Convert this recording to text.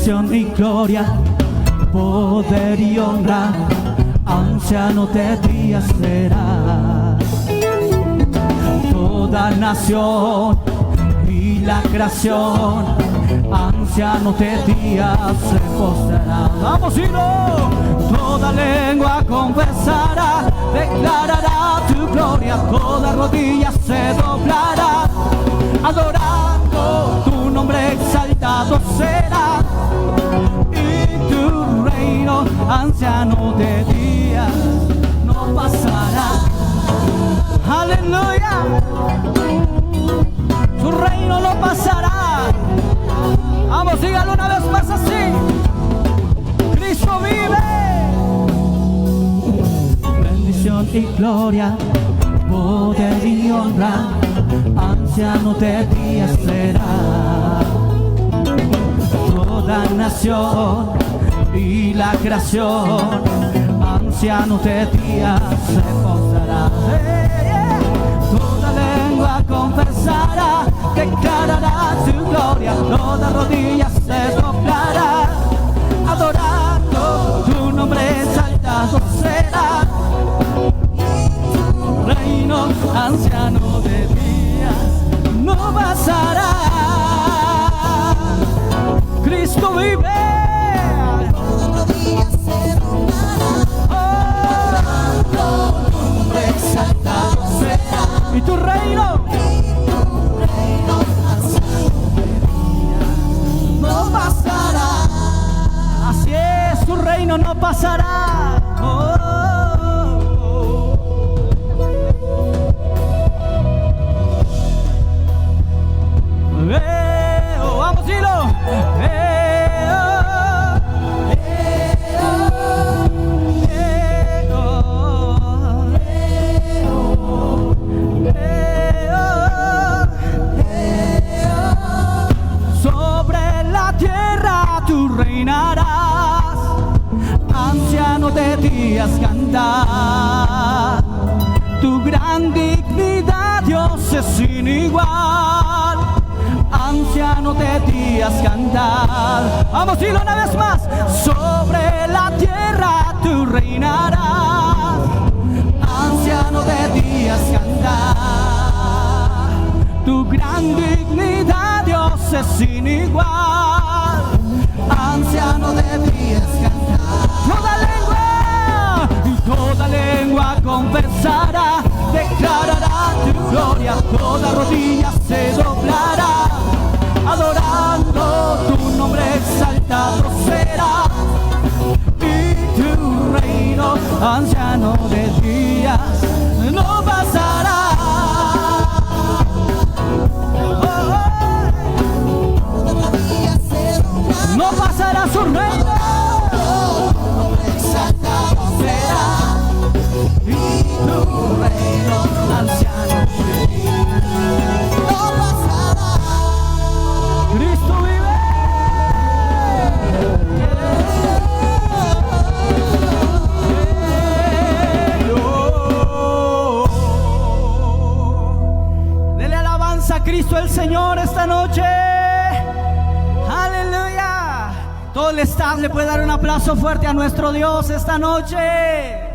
bendición y gloria, poder y honra, anciano de días será. Toda nación y la creación, anciano de días se postrará. Vamos, hilo. Toda lengua confesará, declarará tu gloria, toda rodilla se doblará, adorando tu nombre exaltado será, y tu reino, anciano de días, no pasará. Aleluya, su reino no pasará. Vamos, dígalo una vez más así: Cristo vive. Bendición y gloria, poder y honra, anciano de días será. Toda nación y la creación, anciano de días se postrará. Toda lengua confesará, declarará tu gloria, toda rodilla se doblará, adorando tu nombre exaltado será, reino, anciano de días, no pasará. Cristo vive. Toda rodilla se doblará, adorando tu nombre exaltado será, Y tu reino, anciano de días, no pasará. así es, tu reino no pasará. Vamos, dilo. Sobre la tierra tú reinarás, anciano de días cantar. Tu gran dignidad, Dios, es sin igual, anciano de días cantar. Vamos, dilo una vez más: sobre la tierra tú reinarás, anciano de días cantar. Tu gran dignidad, Dios, es sin igual, anciano de días cantar. Toda lengua confesará, declarará tu gloria, toda rodilla se doblará, adorando tu nombre exaltado será, y tu reino, anciano de días, no pasará. Toda rodilla se doblará, No pasará su reino, tu nombre exaltado será, y tu reino, anciano de días, no pasará. Cristo vive. Dele alabanza a Cristo el Señor esta noche. Aleluya. Todo el staff le puede dar un aplauso fuerte a nuestro Dios esta noche.